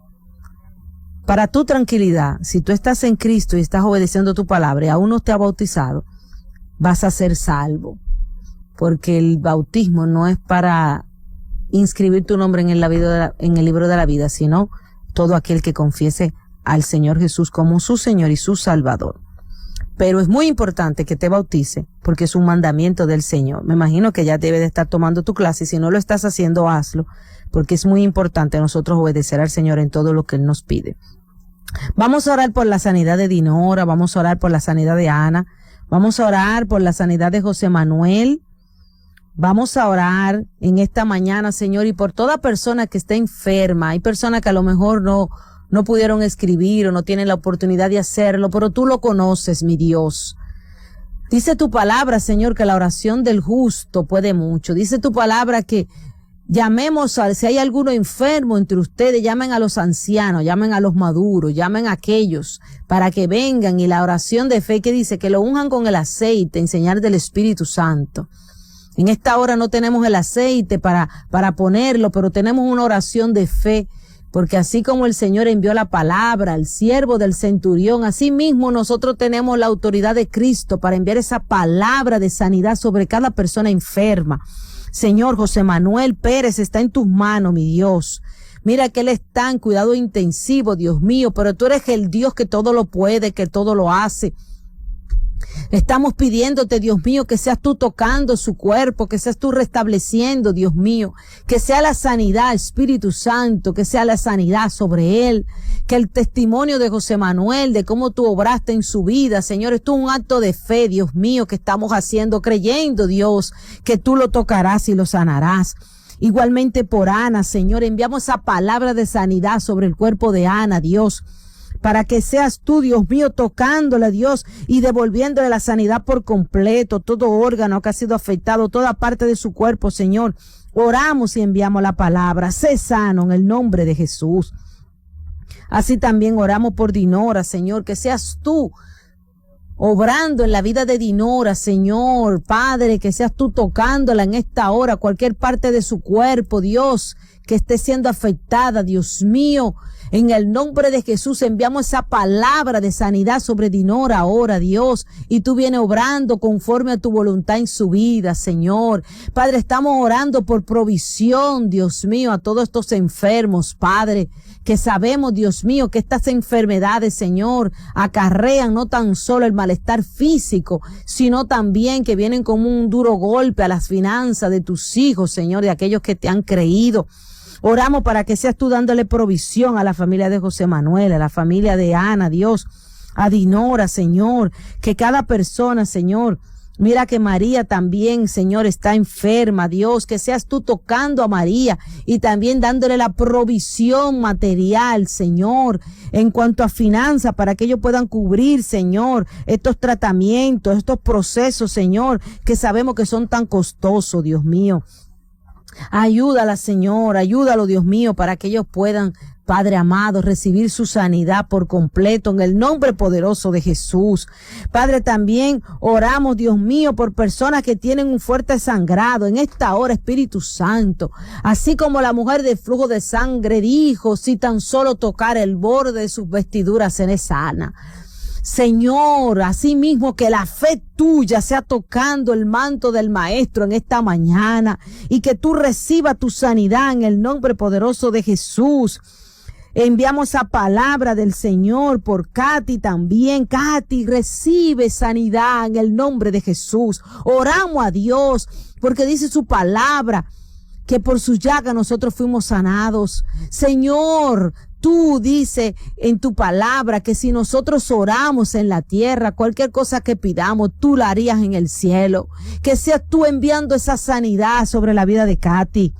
Para tu tranquilidad, si tú estás en Cristo y estás obedeciendo tu palabra y aún no te has bautizado, vas a ser salvo. Porque el bautismo no es para inscribir tu nombre en el libro de la vida, sino todo aquel que confiese al Señor Jesús como su Señor y su Salvador. Pero es muy importante que te bautice, porque es un mandamiento del Señor. Me imagino que ya debes de estar tomando tu clase, y si no lo estás haciendo, hazlo, porque es muy importante nosotros obedecer al Señor en todo lo que Él nos pide. Vamos a orar por la sanidad de Dinora, vamos a orar por la sanidad de Ana, vamos a orar por la sanidad de José Manuel. Vamos a orar en esta mañana, Señor, y por toda persona que esté enferma. Hay personas que a lo mejor no pudieron escribir o no tienen la oportunidad de hacerlo, pero tú lo conoces, mi Dios. Dice tu palabra, Señor, que la oración del justo puede mucho. Dice tu palabra que llamemos si hay alguno enfermo entre ustedes, llamen a los ancianos, llamen a los maduros, llamen a aquellos para que vengan, y la oración de fe que dice que lo unjan con el aceite, en señal del Espíritu Santo. En esta hora no tenemos el aceite para ponerlo, pero tenemos una oración de fe, porque así como el Señor envió la palabra al siervo del centurión, así mismo nosotros tenemos la autoridad de Cristo para enviar esa palabra de sanidad sobre cada persona enferma. Señor, José Manuel Pérez está en tus manos, mi Dios. Mira que él está en cuidado intensivo, Dios mío, pero tú eres el Dios que todo lo puede, que todo lo hace. Estamos pidiéndote, Dios mío, que seas tú tocando su cuerpo, que seas tú restableciendo, Dios mío, que sea la sanidad, Espíritu Santo, que sea la sanidad sobre él, que el testimonio de José Manuel, de cómo tú obraste en su vida, Señor, esto es un acto de fe, Dios mío, que estamos haciendo, creyendo, Dios, que tú lo tocarás y lo sanarás. Igualmente por Ana, Señor, enviamos esa palabra de sanidad sobre el cuerpo de Ana, Dios. para que seas tú, Dios mío, tocándole, Dios, y devolviéndole la sanidad por completo, todo órgano que ha sido afectado, toda parte de su cuerpo, Señor. Oramos y enviamos la palabra. Sé sano en el nombre de Jesús. Así también oramos por Dinora, Señor, que seas tú obrando en la vida de Dinora, Señor, Padre, que seas tú tocándola en esta hora, cualquier parte de su cuerpo, Dios, que esté siendo afectada, Dios mío. En el nombre de Jesús enviamos esa palabra de sanidad sobre Dinora ahora, Dios, y tú vienes obrando conforme a tu voluntad en su vida, Señor. Padre, estamos orando por provisión, Dios mío, a todos estos enfermos, Padre, que sabemos, Dios mío, que estas enfermedades, Señor, acarrean no tan solo el malestar físico, sino también que vienen como un duro golpe a las finanzas de tus hijos, Señor, de aquellos que te han creído. Oramos para que seas tú dándole provisión a la familia de José Manuel, a la familia de Ana, Dios, a Dinora, Señor, que cada persona, Señor, mira que María también, Señor, está enferma, Dios, que seas tú tocando a María y también dándole la provisión material, Señor, en cuanto a finanzas, para que ellos puedan cubrir, Señor, estos tratamientos, estos procesos, Señor, que sabemos que son tan costosos, Dios mío. Ayúdala, Señor, ayúdalo, Dios mío, para que ellos puedan, Padre amado, recibir su sanidad por completo en el nombre poderoso de Jesús. Padre, también oramos, Dios mío, por personas que tienen un fuerte sangrado en esta hora, Espíritu Santo. Así como la mujer de flujo de sangre dijo, si tan solo tocar el borde de sus vestiduras seré sana. Señor, así mismo que la fe tuya sea tocando el manto del Maestro en esta mañana y que tú recibas tu sanidad en el nombre poderoso de Jesús. Enviamos esa palabra del Señor por Katy también. Katy, recibe sanidad en el nombre de Jesús. Oramos a Dios porque dice su palabra que por sus llagas nosotros fuimos sanados. Señor, tú dices en tu palabra que si nosotros oramos en la tierra, cualquier cosa que pidamos, tú la harías en el cielo. Que seas tú enviando esa sanidad sobre la vida de Katy.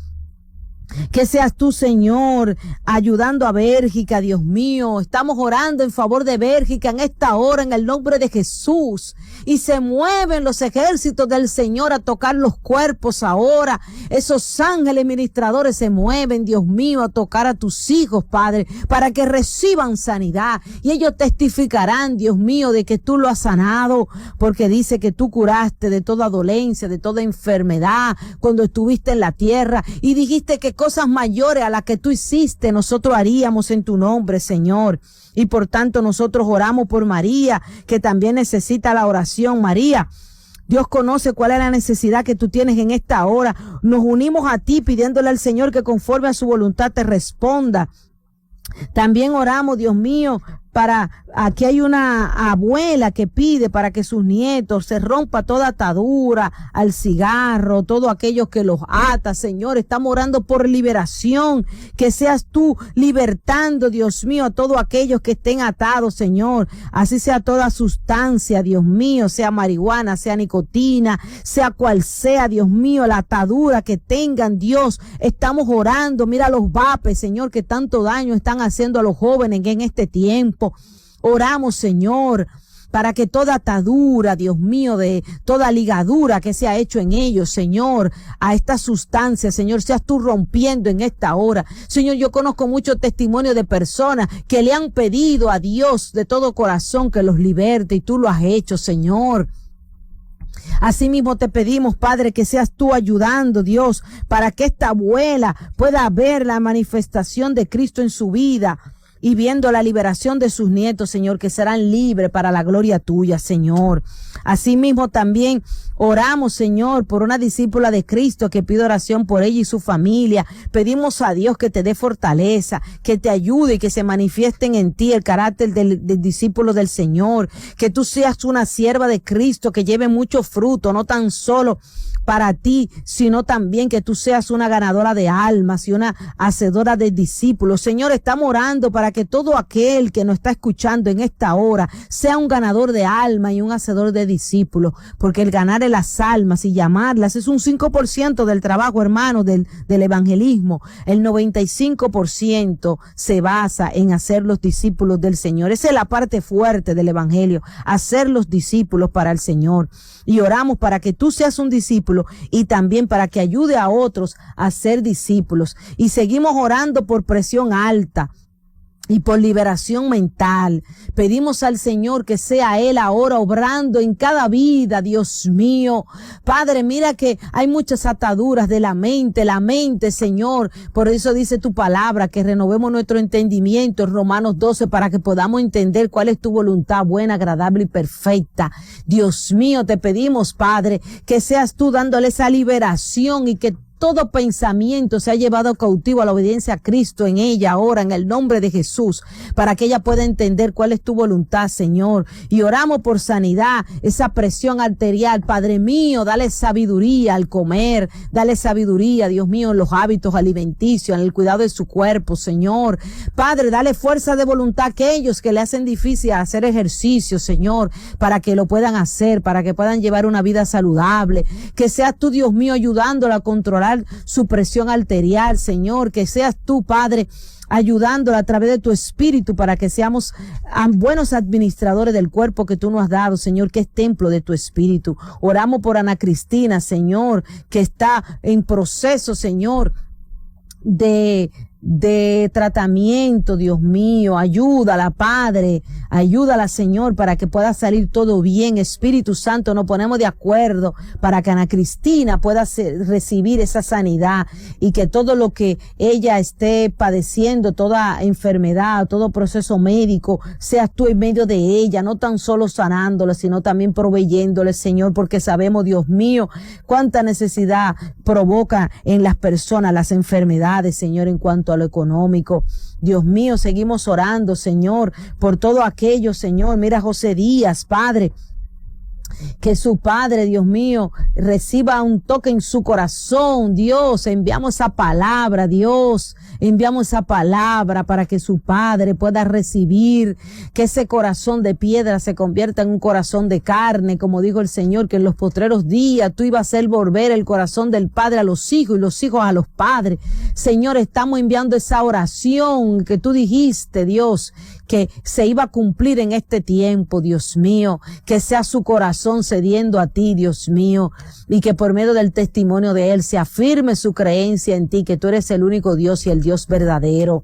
Que seas tú, Señor, ayudando a Bélgica, Dios mío. Estamos orando en favor de Bélgica en esta hora, en el nombre de Jesús. Y se mueven los ejércitos del Señor a tocar los cuerpos ahora. Esos ángeles ministradores se mueven, Dios mío, a tocar a tus hijos, Padre, para que reciban sanidad. Y ellos testificarán, Dios mío, de que tú lo has sanado, porque dice que tú curaste de toda dolencia, de toda enfermedad, cuando estuviste en la tierra. Y dijiste que cosas mayores a las que tú hiciste, nosotros haríamos en tu nombre, Señor. Y por tanto nosotros oramos por María, que también necesita la oración. María, Dios conoce cuál es la necesidad que tú tienes en esta hora. Nos unimos a ti pidiéndole al Señor que conforme a su voluntad te responda. También oramos, Dios mío, aquí hay una abuela que pide para que sus nietos se rompa toda atadura al cigarro, todo aquello que los ata, Señor. Estamos orando por liberación, que seas tú libertando, Dios mío, a todos aquellos que estén atados, Señor. Así sea toda sustancia, Dios mío, sea marihuana, sea nicotina, sea cual sea, Dios mío, la atadura que tengan, Dios. Estamos orando, mira los vapes, Señor, que tanto daño están haciendo a los jóvenes en este tiempo. Oramos, Señor, para que toda atadura, Dios mío, de toda ligadura que se ha hecho en ellos, Señor, a esta sustancia, Señor, seas tú rompiendo en esta hora. Señor, yo conozco muchos testimonios de personas que le han pedido a Dios de todo corazón que los liberte y tú lo has hecho, Señor. Asimismo te pedimos, Padre, que seas tú ayudando, Dios, para que esta abuela pueda ver la manifestación de Cristo en su vida y viendo la liberación de sus nietos, Señor, que serán libres para la gloria tuya, Señor. Asimismo también oramos, Señor, por una discípula de Cristo que pide oración por ella y su familia. Pedimos a Dios que te dé fortaleza, que te ayude y que se manifiesten en ti el carácter del discípulo del Señor. Que tú seas una sierva de Cristo que lleve mucho fruto, no tan solo para ti, sino también que tú seas una ganadora de almas y una hacedora de discípulos. Señor, estamos orando para que todo aquel que nos está escuchando en esta hora sea un ganador de alma y un hacedor de discípulos, porque el ganar de las almas y llamarlas es un 5% del trabajo, hermano, del evangelismo. El 95% se basa en hacer los discípulos del Señor. Esa es la parte fuerte del evangelio, hacer los discípulos para el Señor. Y oramos para que tú seas un discípulo y también para que ayude a otros a ser discípulos. Y seguimos orando por presión alta y por liberación mental. Pedimos al Señor que sea Él ahora obrando en cada vida, Dios mío. Padre, mira que hay muchas ataduras de la mente, Señor. Por eso dice tu palabra, que renovemos nuestro entendimiento en Romanos 12 para que podamos entender cuál es tu voluntad buena, agradable y perfecta. Dios mío, te pedimos, Padre, que seas tú dándole esa liberación y que todo pensamiento se ha llevado cautivo a la obediencia a Cristo en ella ahora, en el nombre de Jesús, para que ella pueda entender cuál es tu voluntad, Señor. Y oramos por sanidad, esa presión arterial. Padre mío, dale sabiduría al comer, dale sabiduría, Dios mío, en los hábitos alimenticios, en el cuidado de su cuerpo, Señor. Padre, dale fuerza de voluntad a aquellos que le hacen difícil hacer ejercicio, Señor, para que lo puedan hacer, para que puedan llevar una vida saludable. Que seas tú, Dios mío, ayudándola a controlar su presión arterial, Señor, que seas tú, Padre, ayudándola a través de tu espíritu para que seamos buenos administradores del cuerpo que tú nos has dado, Señor, que es templo de tu espíritu. Oramos por Ana Cristina, Señor, que está en proceso, Señor, de tratamiento, Dios mío. Ayúdala, Padre, ayúdala, Señor, para que pueda salir todo bien. Espíritu Santo, nos ponemos de acuerdo para que Ana Cristina pueda recibir esa sanidad y que todo lo que ella esté padeciendo, toda enfermedad, todo proceso médico, seas tú en medio de ella, no tan solo sanándola, sino también proveyéndole, Señor, porque sabemos, Dios mío, cuánta necesidad provoca en las personas las enfermedades, Señor, en cuanto a lo económico. Dios mío, seguimos orando, Señor, por todo aquello, Señor. Mira a José Díaz, Padre, que su padre, Dios mío, reciba un toque en su corazón. Dios, enviamos esa palabra, Dios, enviamos esa palabra para que su padre pueda recibir, que ese corazón de piedra se convierta en un corazón de carne, como dijo el Señor, que en los postreros días tú ibas a hacer volver el corazón del padre a los hijos y los hijos a los padres. Señor, estamos enviando esa oración que tú dijiste, Dios, que se iba a cumplir en este tiempo, Dios mío, que sea su corazón cediendo a ti, Dios mío, y que por medio del testimonio de él se afirme su creencia en ti, que tú eres el único Dios y el Dios verdadero.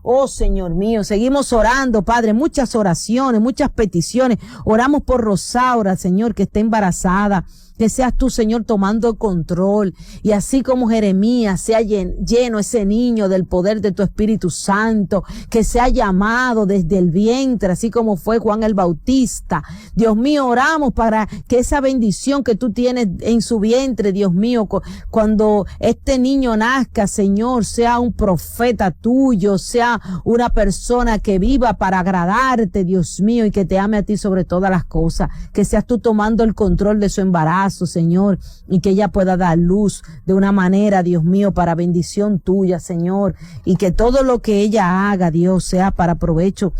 Oh, Señor mío, seguimos orando, Padre, muchas oraciones, muchas peticiones. Oramos por Rosaura, Señor, que está embarazada. Que seas tú, Señor, tomando el control. Y así como Jeremías sea lleno ese niño del poder de tu Espíritu Santo, que sea llamado desde el vientre, así como fue Juan el Bautista. Dios mío, oramos para que esa bendición que tú tienes en su vientre, Dios mío, cuando este niño nazca, Señor, sea un profeta tuyo, sea una persona que viva para agradarte, Dios mío, y que te ame a ti sobre todas las cosas. Que seas tú tomando el control de su embarazo, Señor, y que ella pueda dar luz de una manera, Dios mío, para bendición tuya, Señor, y que todo lo que ella haga, Dios, sea para provecho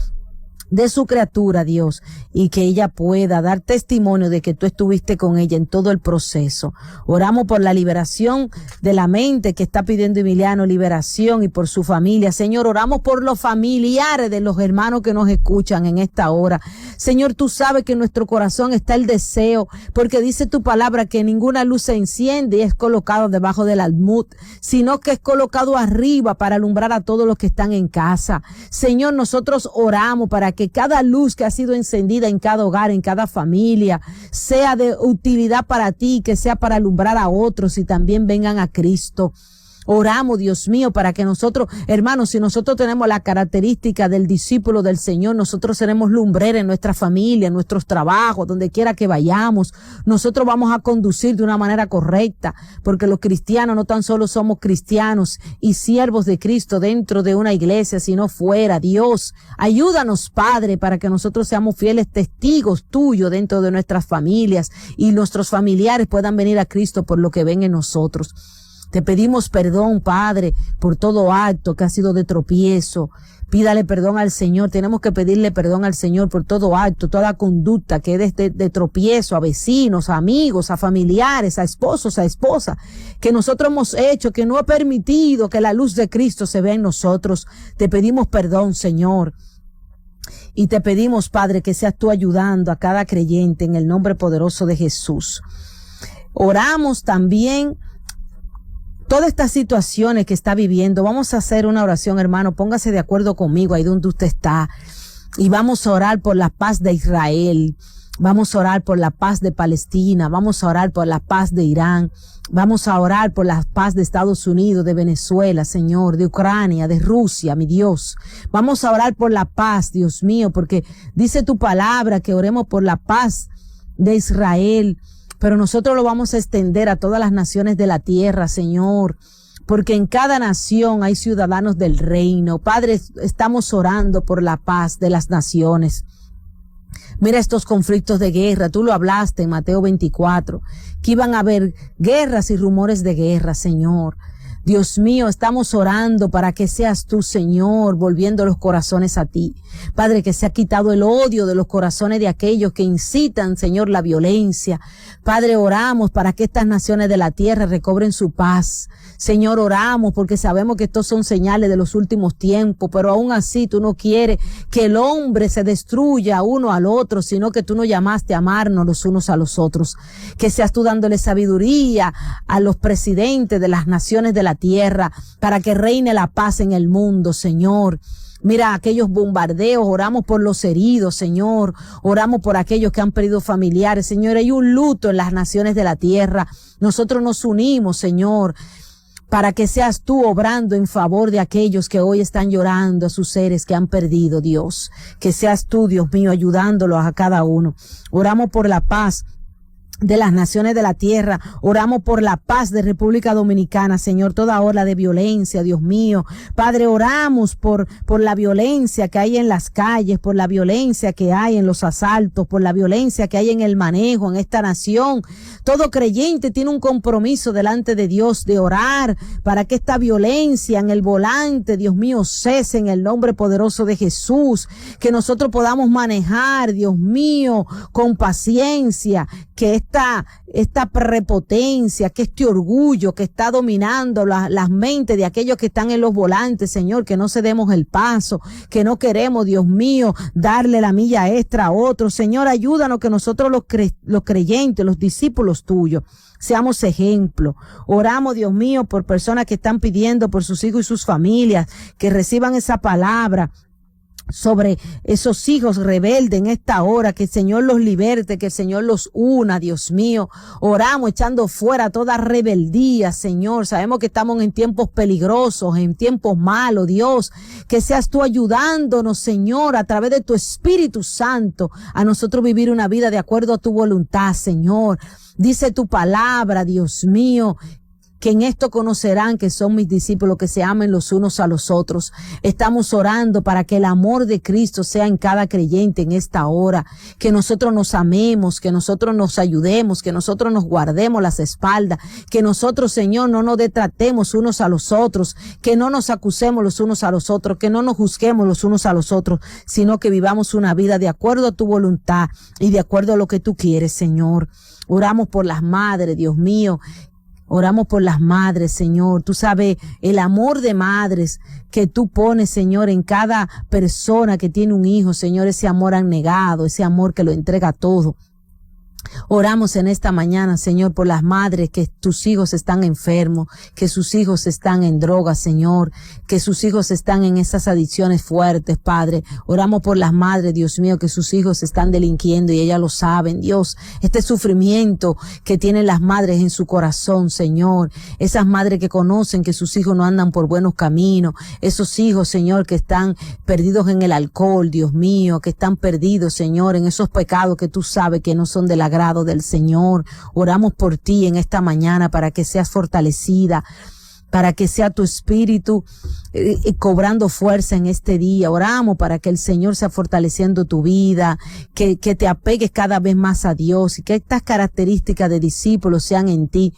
de su criatura, Dios, y que ella pueda dar testimonio de que tú estuviste con ella en todo el proceso. Oramos por la liberación de la mente que está pidiendo Emiliano, liberación, y por su familia. Señor, oramos por los familiares de los hermanos que nos escuchan en esta hora. Señor, tú sabes que en nuestro corazón está el deseo, porque dice tu palabra que ninguna luz se enciende y es colocado debajo del almud, sino que es colocado arriba para alumbrar a todos los que están en casa. Señor, nosotros oramos para que cada luz que ha sido encendida en cada hogar, en cada familia, sea de utilidad para ti, que sea para alumbrar a otros y también vengan a Cristo. Oramos, Dios mío, para que nosotros, hermanos, si nosotros tenemos la característica del discípulo del Señor, nosotros seremos lumbreros en nuestra familia, en nuestros trabajos, donde quiera que vayamos. Nosotros vamos a conducir de una manera correcta, porque los cristianos no tan solo somos cristianos y siervos de Cristo dentro de una iglesia, sino fuera. Dios, ayúdanos, Padre, para que nosotros seamos fieles testigos tuyos dentro de nuestras familias y nuestros familiares puedan venir a Cristo por lo que ven en nosotros. Te pedimos perdón, Padre, por todo acto que ha sido de tropiezo. Pídale perdón al Señor. Tenemos que pedirle perdón al Señor por todo acto, toda conducta que es de tropiezo a vecinos, a amigos, a familiares, a esposos, a esposas, que nosotros hemos hecho, que no ha permitido que la luz de Cristo se vea en nosotros. Te pedimos perdón, Señor. Y te pedimos, Padre, que seas tú ayudando a cada creyente en el nombre poderoso de Jesús. Oramos también todas estas situaciones que está viviendo. Vamos a hacer una oración, hermano. Póngase de acuerdo conmigo ahí donde usted está. Y vamos a orar por la paz de Israel. Vamos a orar por la paz de Palestina. Vamos a orar por la paz de Irán. Vamos a orar por la paz de Estados Unidos, de Venezuela, Señor, de Ucrania, de Rusia, mi Dios. Vamos a orar por la paz, Dios mío, porque dice tu palabra que oremos por la paz de Israel. Pero nosotros lo vamos a extender a todas las naciones de la tierra, Señor, porque en cada nación hay ciudadanos del reino. Padre, estamos orando por la paz de las naciones. Mira estos conflictos de guerra. Tú lo hablaste en Mateo 24, que iban a haber guerras y rumores de guerra, Señor. Dios mío, estamos orando para que seas tú, Señor, volviendo los corazones a ti. Padre, que se ha quitado el odio de los corazones de aquellos que incitan, Señor, la violencia. Padre, oramos para que estas naciones de la tierra recobren su paz. Señor, oramos porque sabemos que estos son señales de los últimos tiempos, pero aún así tú no quieres que el hombre se destruya uno al otro, sino que tú nos llamaste a amarnos los unos a los otros. Que seas tú dándole sabiduría a los presidentes de las naciones de la tierra para que reine la paz en el mundo, Señor. Mira aquellos bombardeos, oramos por los heridos, Señor. Oramos por aquellos que han perdido familiares, Señor. Hay un luto en las naciones de la tierra. Nosotros nos unimos, Señor, para que seas tú obrando en favor de aquellos que hoy están llorando a sus seres que han perdido, Dios. Que seas tú, Dios mío, ayudándolos a cada uno. Oramos por la paz de las naciones de la tierra. Oramos por la paz de República Dominicana, Señor, toda ola de violencia, Dios mío. Padre, oramos por la violencia que hay en las calles, por la violencia que hay en los asaltos, por la violencia que hay en el manejo en esta nación. Todo creyente tiene un compromiso delante de Dios de orar para que esta violencia en el volante, Dios mío, cese en el nombre poderoso de Jesús. Que nosotros podamos manejar, Dios mío, con paciencia, que esta prepotencia, que este orgullo que está dominando las mentes de aquellos que están en los volantes, Señor, que no cedemos el paso, que no queremos, Dios mío, darle la milla extra a otros. Señor, ayúdanos que nosotros los creyentes, los discípulos tuyos, seamos ejemplo. Oramos, Dios mío, por personas que están pidiendo por sus hijos y sus familias, que reciban esa palabra sobre esos hijos rebeldes en esta hora, que el Señor los liberte, que el Señor los una, Dios mío. Oramos echando fuera toda rebeldía, Señor. Sabemos que estamos en tiempos peligrosos, en tiempos malos, Dios. Que seas tú ayudándonos, Señor, a través de tu Espíritu Santo, a nosotros vivir una vida de acuerdo a tu voluntad, Señor. Dice tu palabra, Dios mío, que en esto conocerán que son mis discípulos, que se amen los unos a los otros. Estamos orando para que el amor de Cristo sea en cada creyente en esta hora, que nosotros nos amemos, que nosotros nos ayudemos, que nosotros nos guardemos las espaldas, que nosotros, Señor, no nos detratemos unos a los otros, que no nos acusemos los unos a los otros, que no nos juzguemos los unos a los otros, sino que vivamos una vida de acuerdo a tu voluntad y de acuerdo a lo que tú quieres, Señor. Oramos por las madres, Dios mío. Oramos por las madres, Señor. Tú sabes el amor de madres que tú pones, Señor, en cada persona que tiene un hijo, Señor, ese amor abnegado, ese amor que lo entrega todo. Oramos en esta mañana, Señor, por las madres que tus hijos están enfermos, que sus hijos están en drogas, Señor, que sus hijos están en esas adicciones fuertes, Padre. Oramos por las madres, Dios mío, que sus hijos están delinquiendo y ellas lo saben, Dios. Este sufrimiento que tienen las madres en su corazón, Señor. Esas madres que conocen que sus hijos no andan por buenos caminos. Esos hijos, Señor, que están perdidos en el alcohol, Dios mío, que están perdidos, Señor, en esos pecados que tú sabes que no son de la agrado del Señor. Oramos por ti en esta mañana para que seas fortalecida, para que sea tu espíritu cobrando fuerza en este día. Oramos para que el Señor sea fortaleciendo tu vida, que te apegues cada vez más a Dios y que estas características de discípulos sean en ti.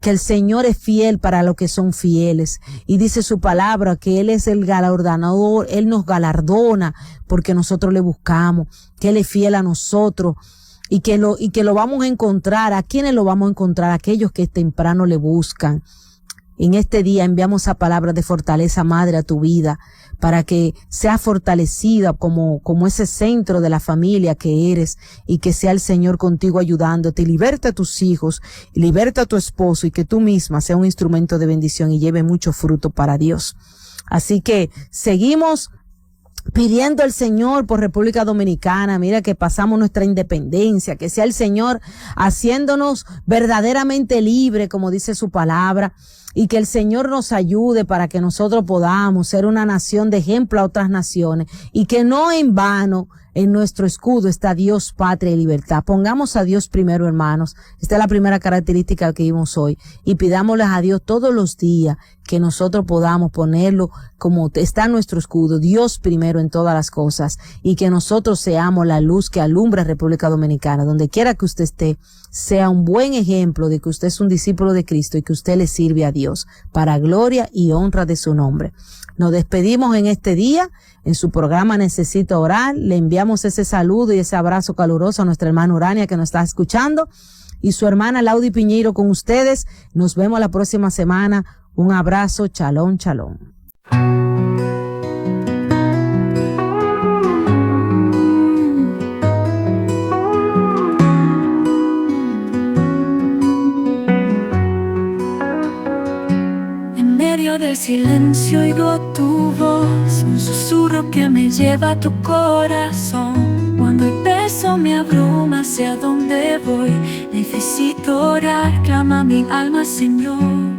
que el Señor es fiel para los que son fieles. Y dice su palabra que Él es el galardonador, Él nos galardona porque nosotros le buscamos, que Él es fiel a nosotros. Y que lo vamos a encontrar. ¿A quiénes lo vamos a encontrar? Aquellos que temprano le buscan. En este día enviamos esa palabra de fortaleza, Madre, a tu vida, para que sea fortalecida como ese centro de la familia que eres, y que sea el Señor contigo ayudándote. Liberta a tus hijos, liberta a tu esposo, y que tú misma sea un instrumento de bendición y lleve mucho fruto para Dios. Así que seguimos pidiendo al Señor por República Dominicana. Mira que pasamos nuestra independencia, que sea el Señor haciéndonos verdaderamente libre, como dice su palabra, y que el Señor nos ayude para que nosotros podamos ser una nación de ejemplo a otras naciones, y que no en vano en nuestro escudo está Dios, patria y libertad. Pongamos a Dios primero, hermanos. Esta es la primera característica que vimos hoy, y pidámosle a Dios todos los días que nosotros podamos ponerlo como está en nuestro escudo, Dios primero en todas las cosas, y que nosotros seamos la luz que alumbra República Dominicana. Donde quiera que usted esté, sea un buen ejemplo de que usted es un discípulo de Cristo y que usted le sirve a Dios para gloria y honra de su nombre. Nos despedimos en este día. En su programa Necesito Orar, le enviamos ese saludo y ese abrazo caluroso a nuestra hermana Urania que nos está escuchando, y su hermana Laudy Piñeiro con ustedes. Nos vemos la próxima semana. Un abrazo, shalom, shalom. En medio del silencio oigo tu voz, un susurro que me lleva a tu corazón. Cuando el peso me abruma, sé a dónde voy. Necesito orar, clama mi alma, Señor.